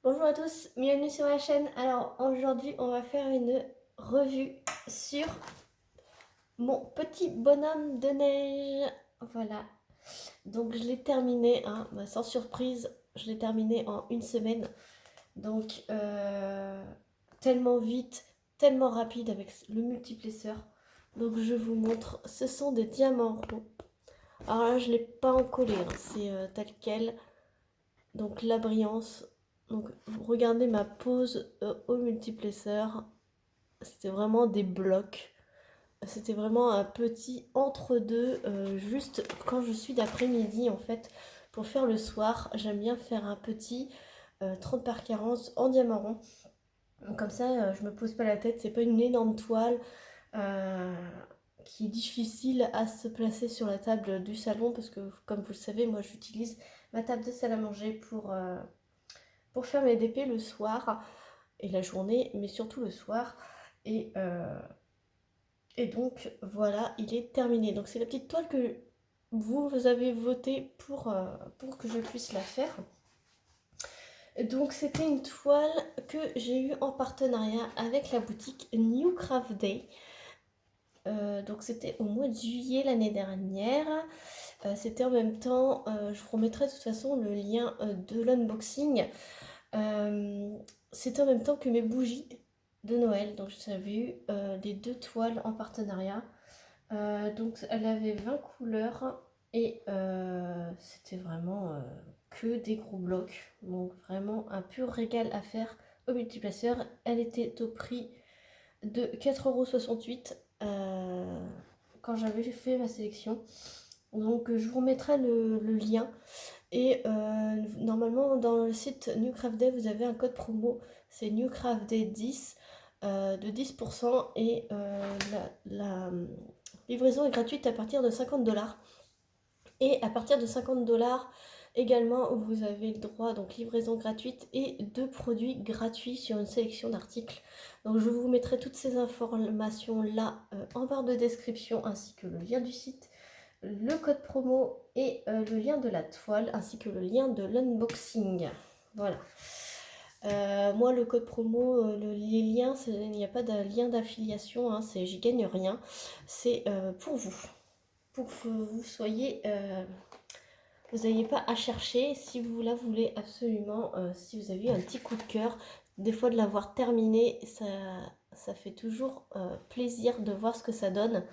Bonjour à tous, bienvenue sur la chaîne. Alors aujourd'hui on va faire une revue sur mon petit bonhomme de neige. Voilà, donc je l'ai terminé, hein, sans surprise, je l'ai terminé en une semaine. Donc tellement vite, tellement rapide avec le multiplesseur. Donc je vous montre, ce sont des diamants ronds. Alors là je ne l'ai pas encollé, hein, c'est tel quel. Donc la brillance. Donc regardez ma pose au multiplesseur. C'était vraiment des blocs. C'était vraiment un petit entre-deux. Juste quand je suis d'après-midi en fait. Pour faire le soir, j'aime bien faire un petit 30 par 40 en diamant rond. Donc comme ça, je me pose pas la tête. C'est pas une énorme toile euh, qui est difficile à se placer sur la table du salon. Parce que comme vous le savez, moi j'utilise ma table de salle à manger pour faire mes DP le soir et la journée, mais surtout le soir. Et, euh, et donc voilà, il est terminé. Donc c'est la petite toile que vous avez voté pour que je puisse la faire. Donc c'était une toile que j'ai eue en partenariat avec la boutique New Craft Day. Donc c'était au mois de juillet l'année dernière. C'était en même temps, je vous remettrai de toute façon le lien de l'unboxing. Euh, C'était en même temps que mes bougies de Noël. Donc j'avais eu les deux toiles en partenariat. Donc elle avait 20 couleurs et c'était vraiment que des gros blocs. Donc vraiment un pur régal à faire au multiplaceur. Elle était au prix de 4,68 € quand j'avais fait ma sélection. Donc je vous remettrai le lien. Et normalement, dans le site Newcraft Day, vous avez un code promo, c'est Newcraft Day 10 de 10% et la livraison est gratuite à partir de 50 $. Et à partir de 50 $ également, vous avez le droit, donc livraison gratuite et 2 produits gratuits sur une sélection d'articles. Donc je vous mettrai toutes ces informations là en barre de description ainsi que le lien du site, le code promo et le lien de la toile ainsi que le lien de l'unboxing. Voilà. Moi, le code promo, les liens, il n'y a pas de lien d'affiliation, hein, j'y gagne rien. C'est pour que vous soyez, vous n'ayez pas à chercher si vous la voulez absolument, si vous avez eu un petit coup de cœur. Des fois, de l'avoir terminé, ça fait toujours plaisir de voir ce que ça donne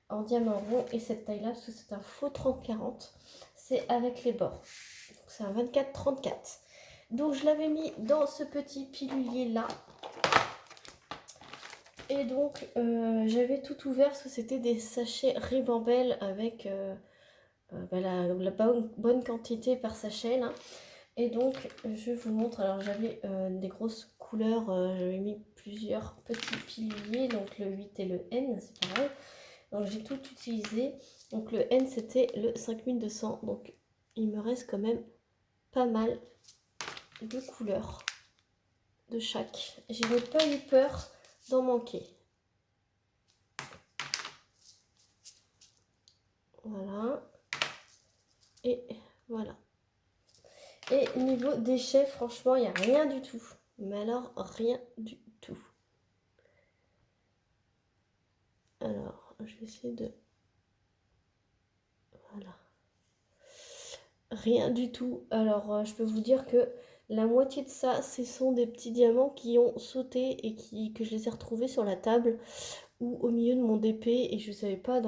en diamant rond et cette taille là parce que c'est un faux 30-40, c'est avec les bords, donc c'est un 24-34. Donc je l'avais mis dans ce petit pilulier là et donc j'avais tout ouvert parce que c'était des sachets Ribambelle avec la bonne quantité par sachet là. Et donc je vous montre, alors j'avais des grosses couleurs, j'avais mis plusieurs petits piluliers, donc le 8 et le N, c'est pareil. Donc j'ai tout utilisé. Donc le N c'était le 5200. Donc il me reste quand même pas mal de couleurs de chaque. Je n'ai pas eu peur d'en manquer. Voilà. Et voilà. Et niveau déchets, franchement, il n'y a rien du tout. Mais alors, rien du tout. Alors, je vais essayer de... Voilà. Rien du tout. Alors, je peux vous dire que la moitié de ça, ce sont des petits diamants qui ont sauté et que je les ai retrouvés sur la table ou au milieu de mon DP et je ne savais pas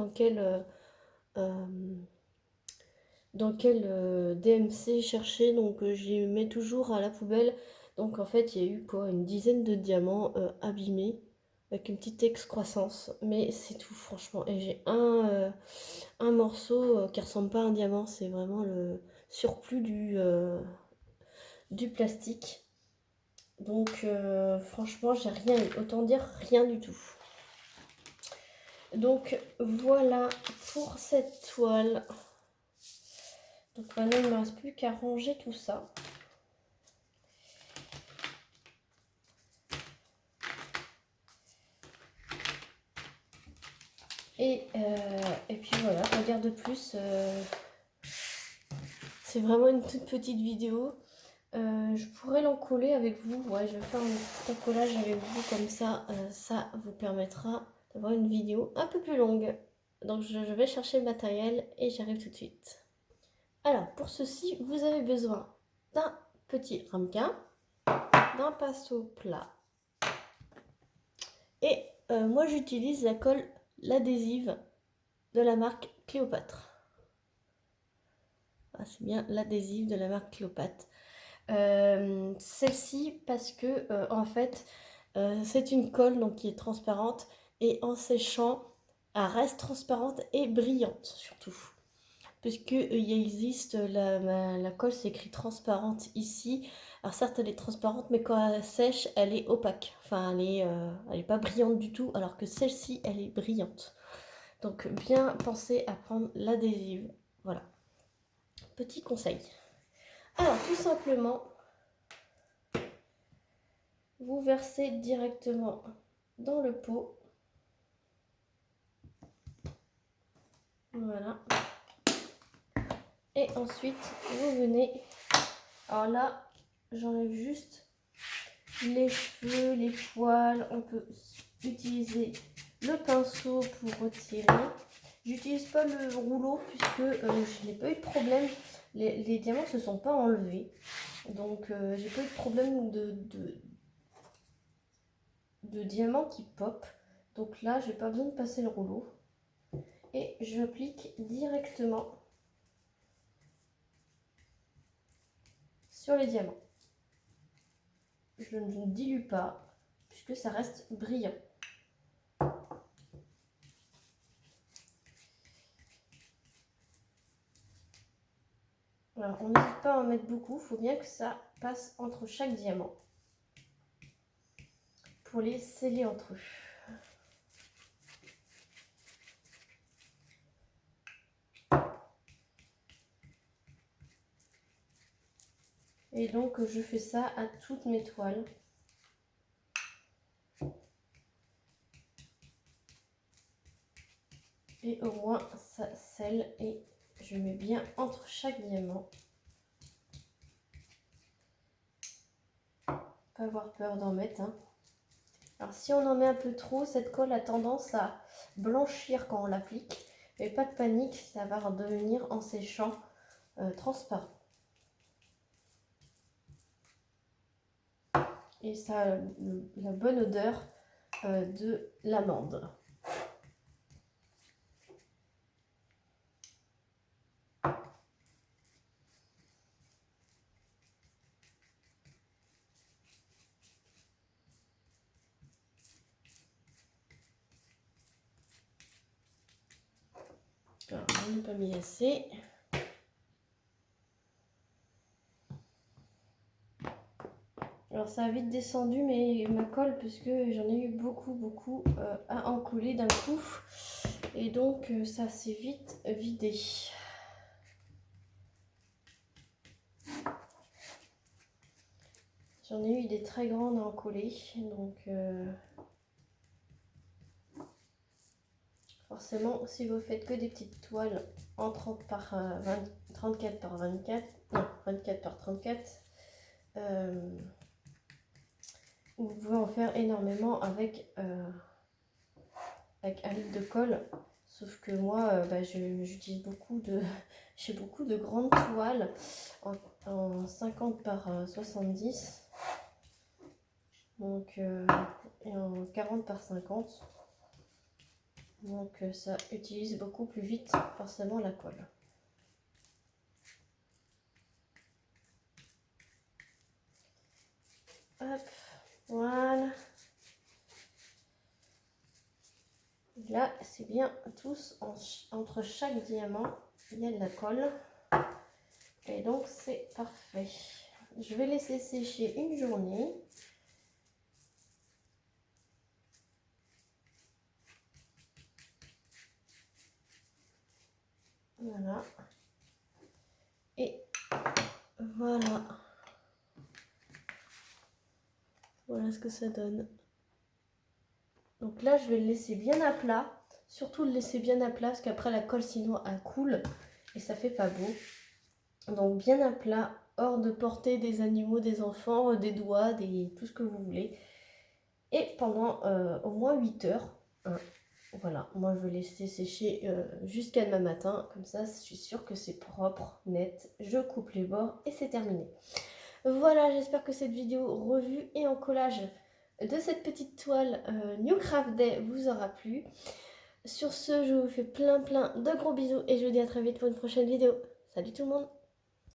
euh, dans quel DMC chercher. Donc, je les mets toujours à la poubelle. Donc, en fait, il y a eu quoi, une dizaine de diamants abîmés avec une petite excroissance. Mais c'est tout, franchement. Et j'ai un morceau qui ressemble pas à un diamant. C'est vraiment le surplus du plastique. Donc franchement, j'ai rien eu. Autant dire rien du tout. Donc voilà pour cette toile. Donc maintenant, il ne me reste plus qu'à ranger tout ça. Et puis voilà, pas dire de plus. C'est vraiment une toute petite vidéo. je pourrais l'encoller avec vous. Ouais, je vais faire un petit encollage avec vous comme ça. Ça vous permettra d'avoir une vidéo un peu plus longue. Donc je vais chercher le matériel et j'arrive tout de suite. Alors pour ceci, vous avez besoin d'un petit ramequin, d'un pinceau plat. Et moi j'utilise la colle, l'adhésive de la marque Cléopâtre. Ah, c'est bien l'adhésive de la marque Cléopâtre. Celle-ci parce que en fait c'est une colle donc qui est transparente et en séchant elle reste transparente et brillante surtout, puisque il existe la colle s'écrit transparente ici. Alors certes elle est transparente mais quand elle sèche elle est opaque, enfin elle est pas brillante du tout, alors que celle-ci elle est brillante. Donc bien penser à prendre l'adhésive. Voilà, petit conseil. Alors tout simplement vous versez directement dans le pot. Voilà. Et ensuite, vous venez. Alors là, j'enlève juste les cheveux, les poils. On peut utiliser le pinceau pour retirer. J'utilise pas le rouleau puisque je n'ai pas eu de problème. Les diamants ne se sont pas enlevés. Donc, j'ai pas eu de problème de diamants qui pop. Donc là, je n'ai pas besoin de passer le rouleau. Et j'applique directement sur les diamants. Je ne dilue pas puisque ça reste brillant. Alors, on n'hésite pas à en mettre beaucoup, il faut bien que ça passe entre chaque diamant pour les sceller entre eux. Et donc je fais ça à toutes mes toiles. Et au moins ça scelle et je mets bien entre chaque diamant. Pas avoir peur d'en mettre. Hein. Alors si on en met un peu trop, cette colle a tendance à blanchir quand on l'applique. Mais pas de panique, ça va redevenir en séchant transparent. Et ça a la bonne odeur de l'amande. Alors, on n'a pas mis assez. Alors ça a vite descendu ma colle parce que j'en ai eu beaucoup à en coller d'un coup. Et donc ça s'est vite vidé. J'en ai eu des très grandes à en coller. Donc forcément si vous faites que des petites toiles en 34 par 24, non 24 par 34, vous pouvez en faire énormément avec un litre de colle. Sauf que moi, j'utilise j'ai beaucoup de grandes toiles en 50 par 70. Donc, et en 40 par 50. Donc, ça utilise beaucoup plus vite forcément la colle. Hop, voilà. Là, c'est bien tous entre chaque diamant, il y a de la colle. Et donc, c'est parfait. Je vais laisser sécher une journée. Voilà. Et voilà. Voilà ce que ça donne. Donc là, je vais le laisser bien à plat. Surtout le laisser bien à plat parce qu'après la colle, sinon, elle coule et ça fait pas beau. Donc bien à plat hors de portée des animaux, des enfants, des doigts, tout ce que vous voulez. Et pendant au moins 8 heures. Hein. Voilà, moi je vais laisser sécher jusqu'à demain matin. Comme ça, je suis sûre que c'est propre, net. Je coupe les bords et c'est terminé. Voilà, j'espère que cette vidéo revue et en collage de cette petite toile New Craft Day vous aura plu. Sur ce, je vous fais plein de gros bisous et je vous dis à très vite pour une prochaine vidéo. Salut tout le monde!